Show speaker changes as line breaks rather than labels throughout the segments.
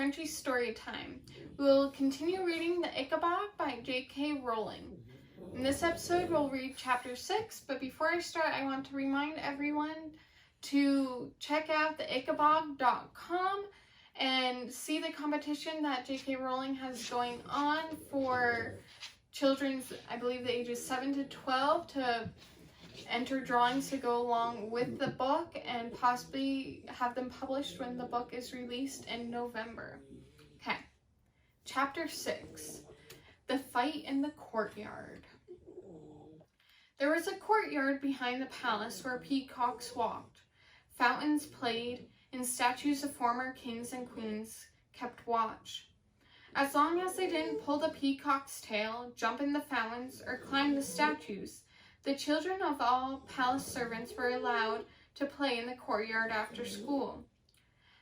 Frenchie story time. We will continue reading the Ickabog by J.K. Rowling. In this episode, we'll read chapter 6, but before I start, I want to remind everyone to check out the Ickabog.com and see the competition that J.K. Rowling has going on for children's, I believe, the ages 7 to 12 to enter drawings to go along with the book and possibly have them published when the book is released in November. Okay, chapter 6, The Fight in the Courtyard. There was a courtyard behind the palace where peacocks walked, fountains played, and statues of former kings and queens kept watch. As long as they didn't pull the peacock's tail, jump in the fountains, or climb the statues, the children of all palace servants were allowed to play in the courtyard after school.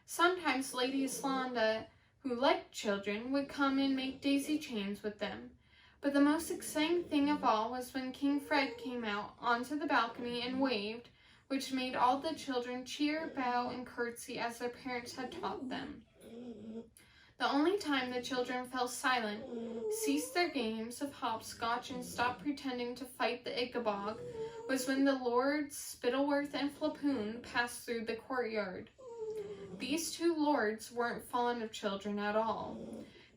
Sometimes Lady Islanda, who liked children, would come and make daisy chains with them. But the most exciting thing of all was when King Fred came out onto the balcony and waved, which made all the children cheer, bow, and curtsy as their parents had taught them. The only time the children fell silent, ceased their games of hopscotch, and stopped pretending to fight the Ickabog was when the Lords Spittleworth and Flapoon passed through the courtyard. These two lords weren't fond of children at all.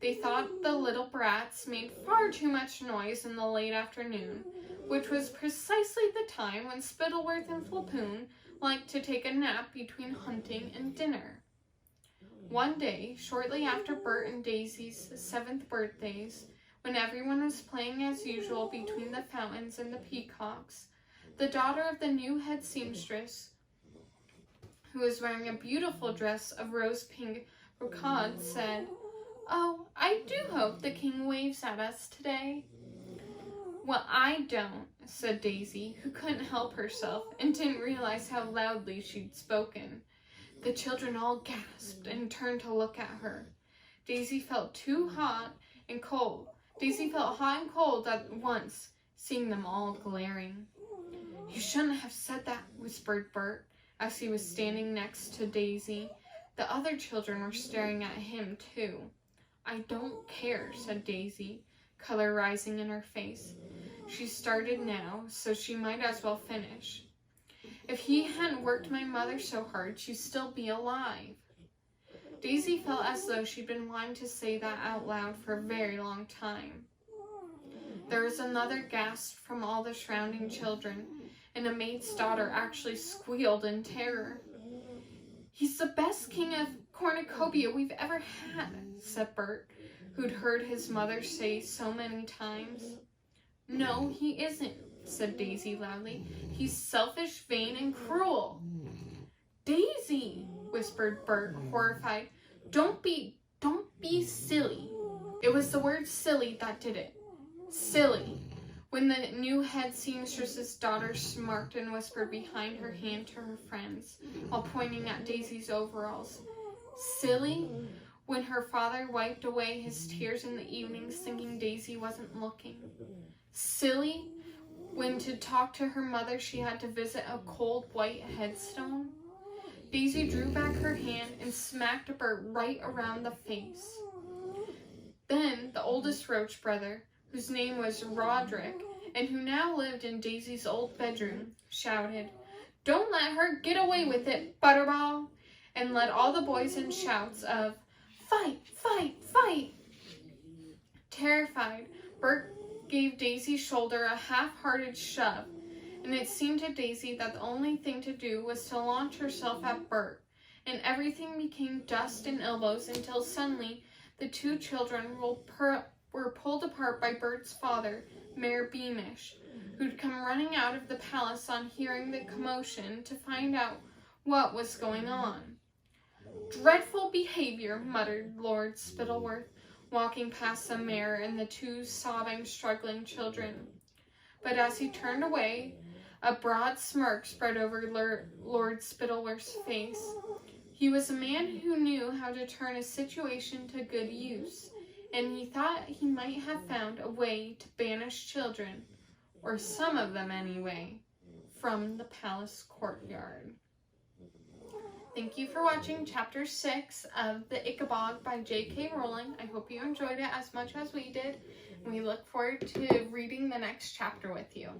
They thought the little brats made far too much noise in the late afternoon, which was precisely the time when Spittleworth and Flapoon liked to take a nap between hunting and dinner. One day, shortly after Bert and Daisy's 7th birthdays, when everyone was playing as usual between the fountains and the peacocks, the daughter of the new head seamstress, who was wearing a beautiful dress of rose-pink brocade, said, "Oh, I do hope the king waves at us today." "Well, I don't," said Daisy, who couldn't help herself and didn't realize how loudly she'd spoken. The children all gasped and turned to look at her. Daisy felt hot and cold at once, seeing them all glaring. "You shouldn't have said that," whispered Bert, as he was standing next to Daisy. The other children were staring at him, too. "I don't care," said Daisy, color rising in her face. She started now, so she might as well finish. "If he hadn't worked my mother so hard, she'd still be alive." Daisy felt as though she'd been wanting to say that out loud for a very long time. There was another gasp from all the surrounding children, and a maid's daughter actually squealed in terror. "He's the best king of cornucopia we've ever had," said Bert, who'd heard his mother say so many times. "No, he isn't," said Daisy loudly. "He's selfish, vain, and cruel." "Daisy," whispered Bert, horrified. Don't be silly." It was the word silly that did it. Silly. When the new head seamstress's daughter smirked and whispered behind her hand to her friends, while pointing at Daisy's overalls. Silly. When her father wiped away his tears in the evenings thinking Daisy wasn't looking. Silly. When to talk to her mother she had to visit a cold white headstone. Daisy drew back her hand and smacked Bert right around the face. Then the oldest Roach brother, whose name was Roderick, and who now lived in Daisy's old bedroom, shouted, "Don't let her get away with it, Butterball!" and led all the boys in shouts of, "Fight, fight, fight!" Terrified, Bert gave Daisy's shoulder a half-hearted shove, and it seemed to Daisy that the only thing to do was to launch herself at Bert, and everything became dust and elbows until suddenly the two children were pulled apart by Bert's father, Mayor Beamish, who'd come running out of the palace on hearing the commotion to find out what was going on. "Dreadful behavior," muttered Lord Spittleworth, walking past the mayor and the two sobbing, struggling children. But as he turned away, a broad smirk spread over Lord Spittleworth's face. He was a man who knew how to turn a situation to good use, and he thought he might have found a way to banish children, or some of them anyway, from the palace courtyard. Thank you for watching Chapter 6 of The Ickabog by J.K. Rowling. I hope you enjoyed it as much as we did, and we look forward to reading the next chapter with you.